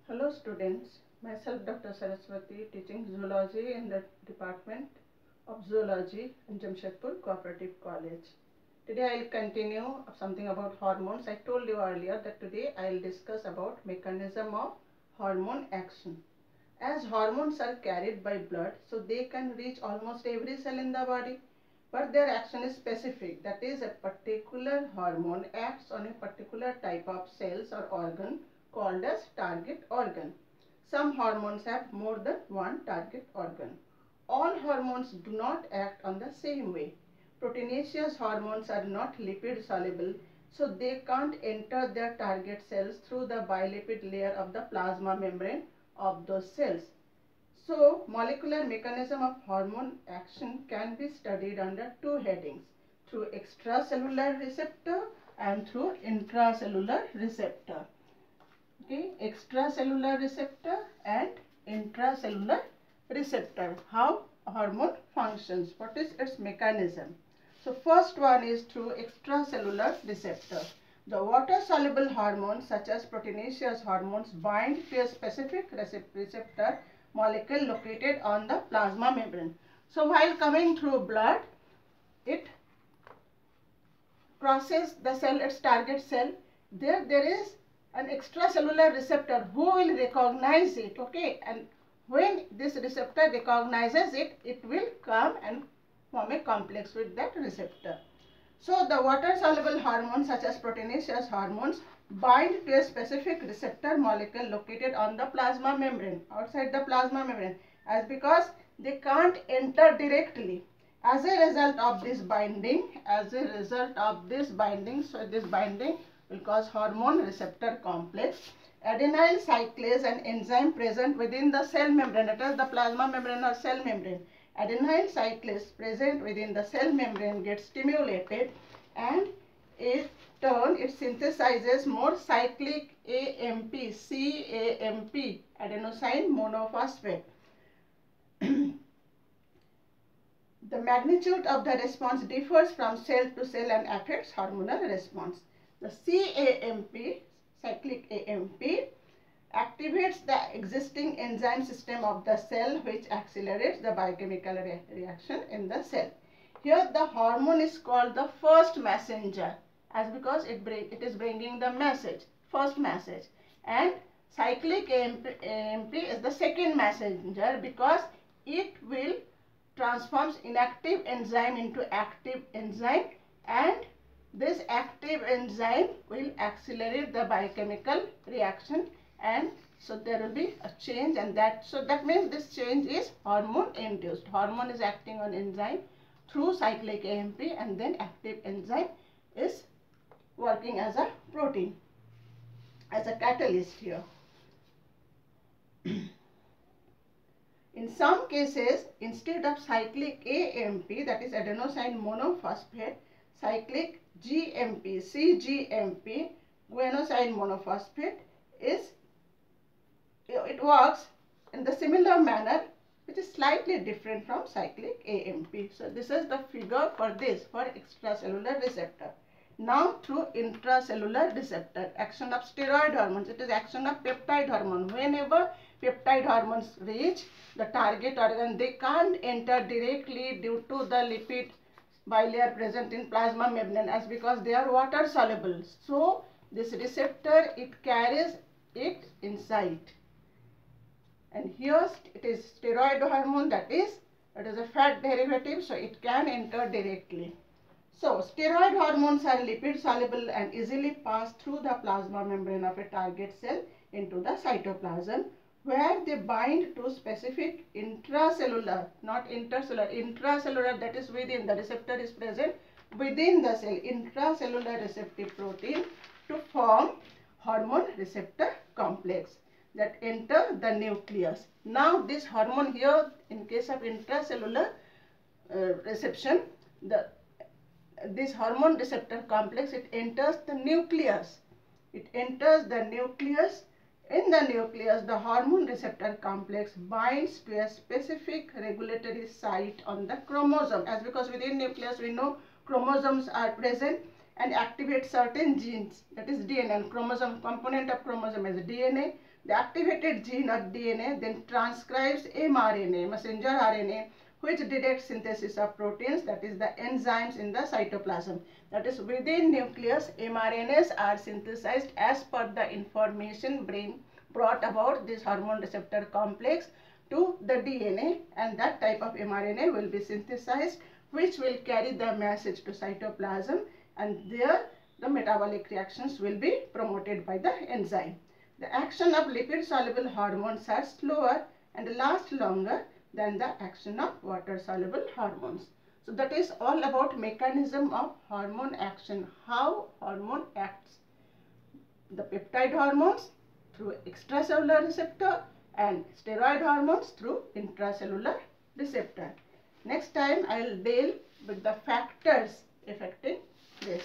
Hello students, myself Dr. Saraswati, teaching zoology in the Department of Zoology in Jamshedpur Cooperative College. Today I will continue something about hormones. I told you earlier that today I will discuss about mechanism of hormone action. As hormones are carried by blood, so they can reach almost every cell in the body, but their action is specific. That is, a particular hormone acts on a particular type of cells or organ called as target organ. Some hormones have more than one target organ. All hormones do not act on the same way. Proteinaceous hormones are not lipid soluble, so they can't enter their target cells through the bilipid layer of the plasma membrane of those cells. So, molecular mechanism of hormone action can be studied under two headings, through extracellular receptor and through intracellular receptor. Okay, extracellular receptor and intracellular receptor. How hormone functions, what is its mechanism. So first one is through extracellular receptor. The water soluble hormones such as proteinaceous hormones bind to a specific receptor molecule located on the plasma membrane. So while coming through blood, it crosses the cell, its target cell. There is an extracellular receptor who will recognize it, okay, and when this receptor recognizes it, it will come and form a complex with that receptor. So the water soluble hormones such as proteinaceous hormones bind to a specific receptor molecule located on the plasma membrane, outside the plasma membrane, as because they can't enter directly. As a result of this binding, so this binding will cause hormone receptor complex. Adenyl cyclase, an enzyme present within the cell membrane, that is the plasma membrane or cell membrane. Adenyl cyclase present within the cell membrane gets stimulated, and in turn it synthesizes more cyclic AMP, CAMP, adenosine monophosphate. The magnitude of the response differs from cell to cell and affects hormonal response. The CAMP, cyclic AMP, activates the existing enzyme system of the cell, which accelerates the biochemical reaction in the cell. Here the hormone is called the first messenger, as because it is bringing the message, first message, and cyclic AMP is the second messenger because it will transforms inactive enzyme into active enzyme, and this active enzyme will accelerate the biochemical reaction, and so there will be a change, and that means this change is hormone induced. Hormone is acting on enzyme through cyclic AMP, and then active enzyme is working as a protein, as a catalyst here. In some cases, instead of cyclic AMP, that is adenosine monophosphate, cyclic GMP, CGMP, guanosine monophosphate it works in the similar manner, which is slightly different from cyclic AMP. So this is the figure for this, for extracellular receptor. Now through intracellular receptor, action of steroid hormones, it is action of peptide hormone. Whenever peptide hormones reach the target organ, they can't enter directly due to the lipid bilayer present in plasma membrane, as because they are water soluble. So this receptor, it carries it inside, and here it is steroid hormone, it is a fat derivative, so it can enter directly. So steroid hormones are lipid soluble and easily pass through the plasma membrane of a target cell into the cytoplasm, where they bind to specific intracellular, not intercellular, intracellular, that is within, the receptor is present within the cell, intracellular receptive protein, to form hormone receptor complex that enter the nucleus. Now this hormone here, in case of intracellular reception, this hormone receptor complex, it enters the nucleus. It enters the nucleus. In the nucleus, the hormone receptor complex binds to a specific regulatory site on the chromosome, as because within nucleus we know chromosomes are present, and activate certain genes, that is DNA, and chromosome, component of chromosome is DNA. The activated gene of DNA then transcribes mRNA, messenger RNA, which directs synthesis of proteins, that is the enzymes in the cytoplasm. That is within nucleus, mRNAs are synthesized as per the information brought about this hormone receptor complex to the DNA, and that type of mRNA will be synthesized, which will carry the message to cytoplasm, and there the metabolic reactions will be promoted by the enzyme. The action of lipid soluble hormones are slower and last longer than the action of water soluble hormones. So that is all about mechanism of hormone action, how hormone acts. The peptide hormones through extracellular receptor and steroid hormones through intracellular receptor. Next time I will deal with the factors affecting this.